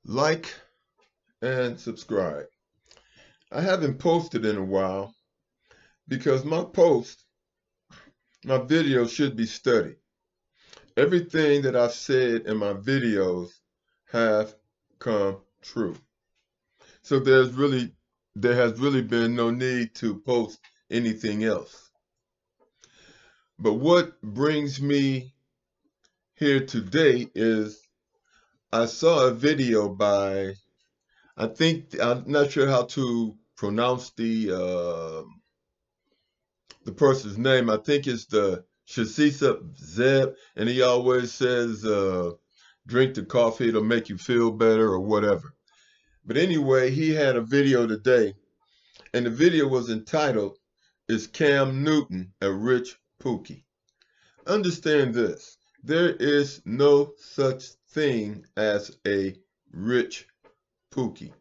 Like and subscribe. I haven't posted in a while because my videos should be studied. Everything that I've said in my videos have come true. So there has really been no need to post anything else. But what brings me here today is I saw a video by I'm not sure how to pronounce the person's name. I think it's the Shasisa Zeb, and he always says, drink the coffee, it'll make you feel better or whatever. But anyway, he had a video today, and the video was entitled, Is Cam Newton a Rich Pookie? Understand this, there is no such thing as a rich pookie.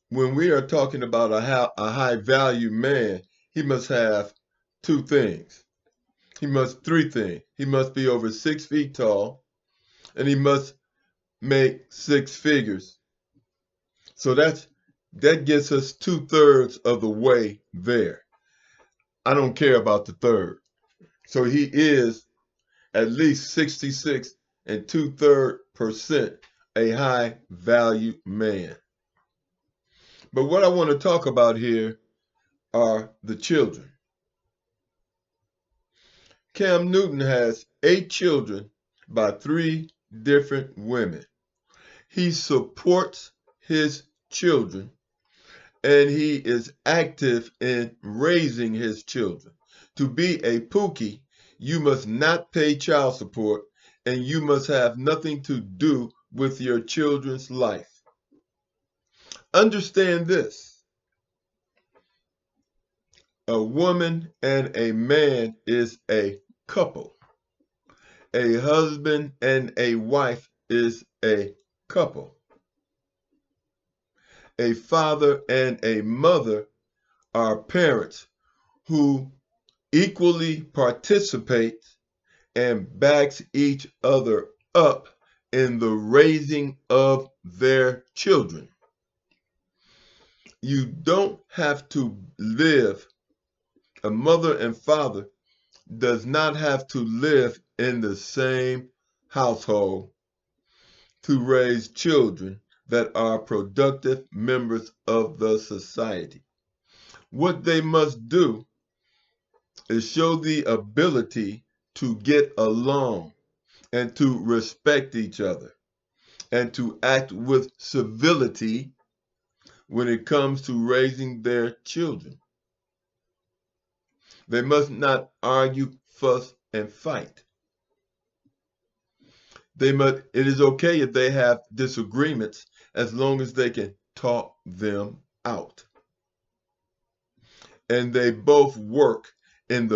When we are talking about a high value man, he must have three things. He must be over 6 feet tall, and he must make six figures. So that gets us 2/3 of the way there. I don't care about the third. So he is at least 66 and 2/3% a high value man. But what I want to talk about here are the children. Cam Newton has 8 children by 3 different women. He supports his children and he is active in raising his children. To be a pookie, you must not pay child support and you must have nothing to do with your children's life. Understand this. A woman and a man is a couple. A husband and a wife is a couple. A father and a mother are parents who equally participate and backs each other up in the raising of their children. You don't have to live, a mother and father does not have to live in the same household to raise children that are productive members of the society. What they must do is show the ability to get along and to respect each other and to act with civility when it comes to raising their children. They must not argue, fuss, and fight. It is okay if they have disagreements as long as they can talk them out. And they both work and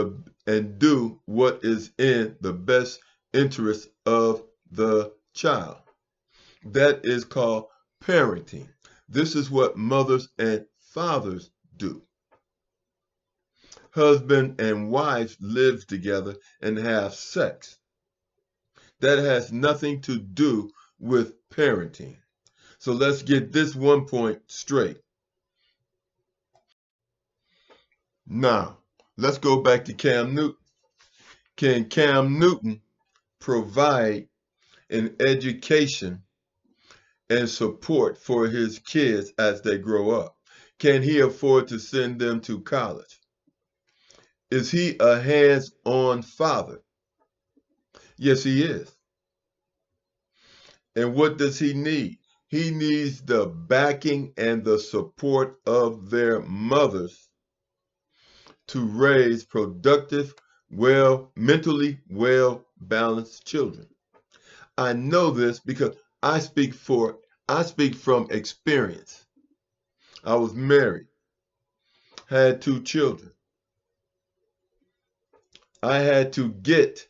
do what is in the best interest of the child. That is called parenting. This is what mothers and fathers do. Husband and wives live together and have sex. That has nothing to do with parenting. So let's get this one point straight. Now, let's go back to Cam Newton. Can Cam Newton provide an education and support for his kids as they grow up? Can he afford to send them to college? Is he a hands-on father? Yes, he is. And what does he need? He needs the backing and the support of their mothers to raise productive, mentally well-balanced children. I know this because I speak from experience. I was married, had 2 children. I had to get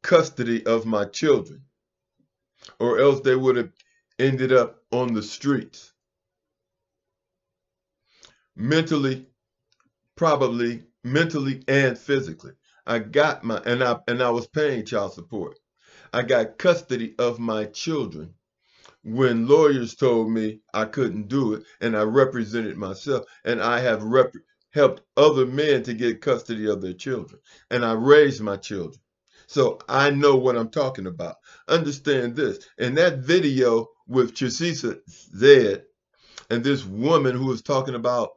custody of my children, or else they would have ended up on the streets. Mentally and physically. I was paying child support. I got custody of my children when lawyers told me I couldn't do it, and I represented myself, and I have helped other men to get custody of their children, and I raised my children. So I know what I'm talking about. Understand this. In that video with Chasisa Zed and this woman who was talking about,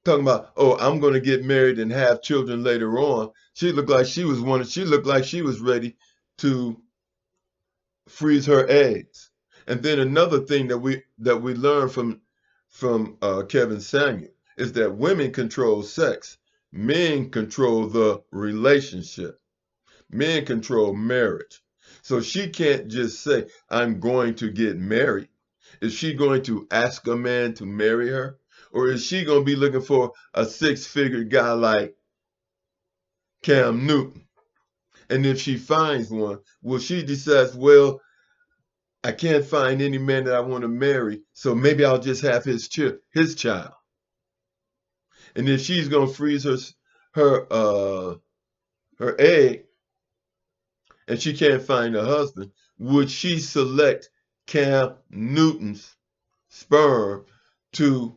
oh, I'm going to get married and have children later on. She looked like she was ready to freeze her eggs. And then another thing that we learned from Kevin Samuel is that women control sex, men control the relationship, men control marriage. So she can't just say, I'm going to get married. Is she going to ask a man to marry her? Or is she going to be looking for a six-figure guy like Cam Newton? And if she finds one, well, she decides, well, I can't find any man that I want to marry, so maybe I'll just have his child. And if she's going to freeze her egg and she can't find a husband, would she select Cam Newton's sperm to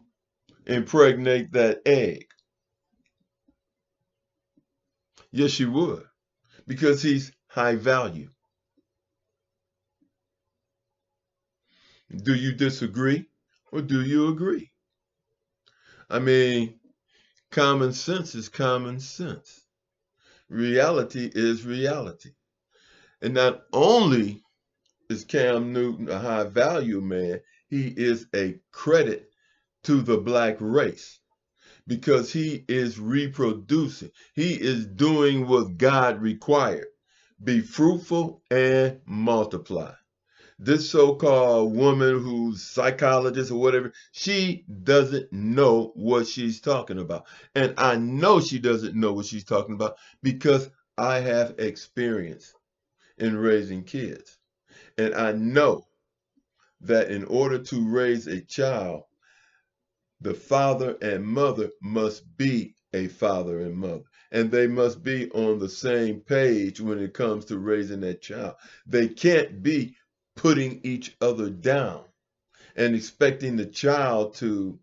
impregnate that egg? Yes, she would, because he's high value. Do you disagree or do you agree? I mean, common sense is common sense. Reality is reality. And not only is Cam Newton a high value man, he is a credit to the black race because he is reproducing. He is doing what God required. Be fruitful and multiply. This so-called woman who's psychologist or whatever, she doesn't know what she's talking about. And I know she doesn't know what she's talking about because I have experience in raising kids. And I know that in order to raise a child, the father and mother must be a father and mother. And they must be on the same page when it comes to raising that child. They can't be putting each other down and expecting the child to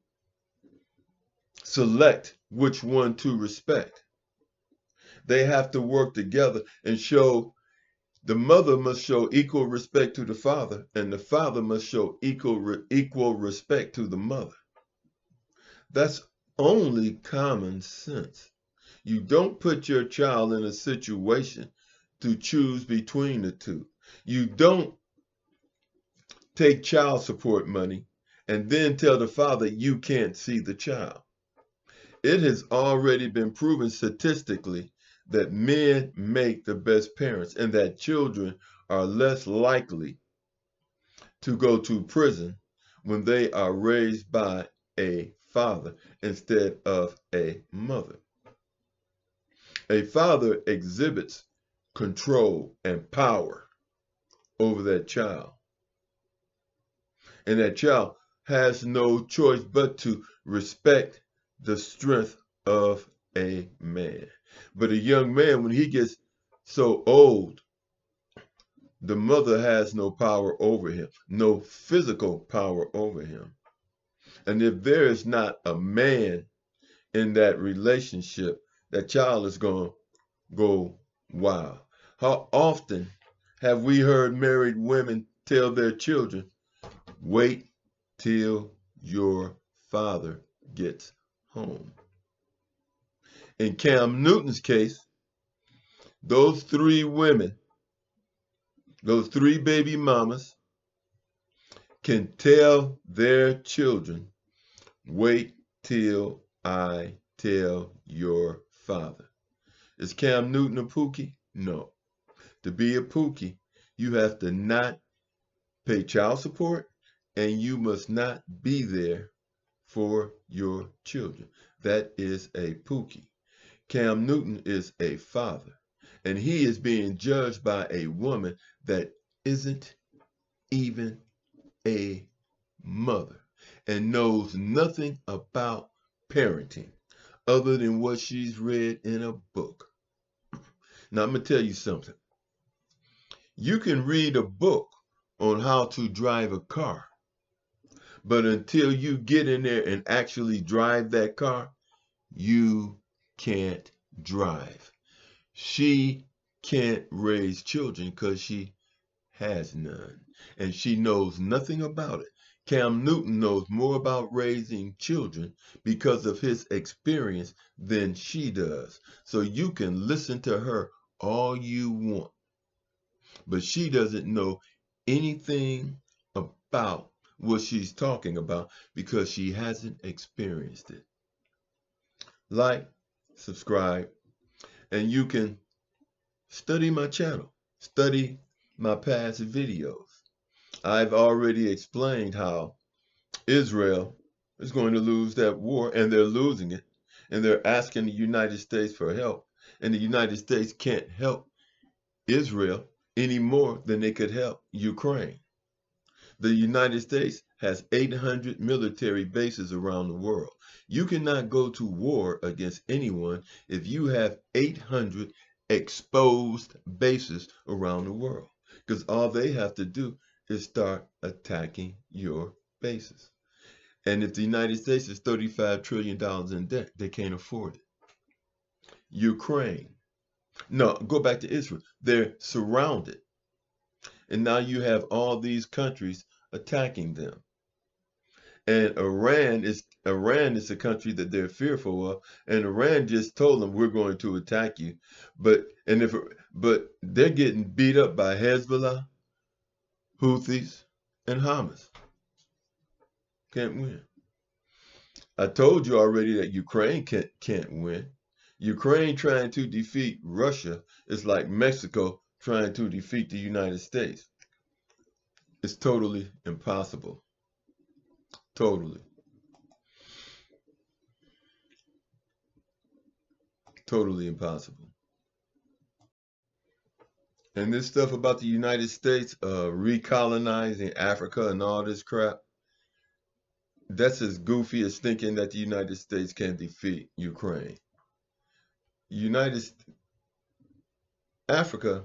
select which one to respect. They have to work together and the mother must show equal respect to the father, and the father must show equal respect to the mother. That's only common sense. You don't put your child in a situation to choose between the two. You don't take child support money and then tell the father you can't see the child. It has already been proven statistically that men make the best parents and that children are less likely to go to prison when they are raised by a father instead of a mother. A father exhibits control and power over that child. And that child has no choice but to respect the strength of a man. But a young man, when he gets so old, the mother has no power over him, no physical power over him. And if there is not a man in that relationship, that child is going to go wild. How often have we heard married women tell their children, wait till your father gets home? In Cam Newton's case, those three women, those three baby mamas, can tell their children, wait till I tell your father. Is Cam Newton a Pookie? No. To be a Pookie, you have to not pay child support and you must not be there for your children. That is a Pookie. Cam Newton is a father, and he is being judged by a woman that isn't even a mother and knows nothing about parenting other than what she's read in a book. Now, I'm going to tell you something. You can read a book on how to drive a car. But until you get in there and actually drive that car, you can't drive. She can't raise children because she has none, and she knows nothing about it. Cam Newton knows more about raising children because of his experience than she does. So you can listen to her all you want, but she doesn't know anything about what she's talking about because she hasn't experienced it. Like, subscribe, and you can study my channel, study my past videos. I've already explained how Israel is going to lose that war, and they're losing it, and they're asking the United States for help, and the United States can't help Israel any more than they could help Ukraine. The United States has 800 military bases around the world. You cannot go to war against anyone if you have 800 exposed bases around the world, because all they have to do is start attacking your bases. And if the United States is $35 trillion in debt, they can't afford it. Ukraine. No, go back to Israel. They're surrounded. And now you have all these countries attacking them. And Iran is a country that they're fearful of, and Iran just told them, we're going to attack you. But they're getting beat up by Hezbollah, Houthis, and Hamas. Can't win. I told you already that Ukraine can't win. Ukraine trying to defeat Russia is like Mexico trying to defeat the United States. It's totally impossible. Totally. Totally impossible. And this stuff about the United States recolonizing Africa and all this crap, that's as goofy as thinking that the United States can defeat Ukraine. Africa,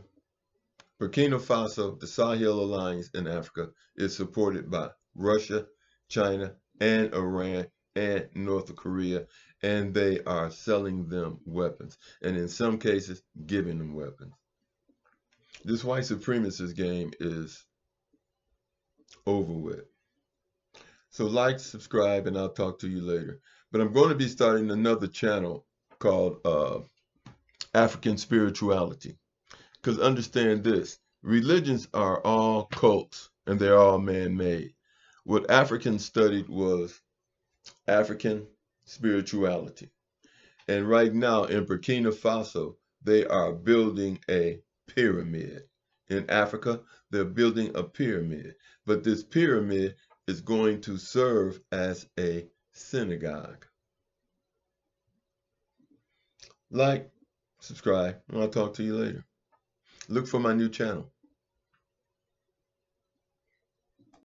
Burkina Faso, the Sahel Alliance in Africa is supported by Russia, China, and Iran, and North Korea, and they are selling them weapons, and in some cases, giving them weapons. This white supremacist game is over with. So like, subscribe, and I'll talk to you later. But I'm going to be starting another channel called African Spirituality. Because understand this, religions are all cults, and they're all man-made. What Africans studied was African spirituality. And right now in Burkina Faso, they are building a pyramid. In Africa, they're building a pyramid. But this pyramid is going to serve as a synagogue. Like, subscribe, and I'll talk to you later. Look for my new channel.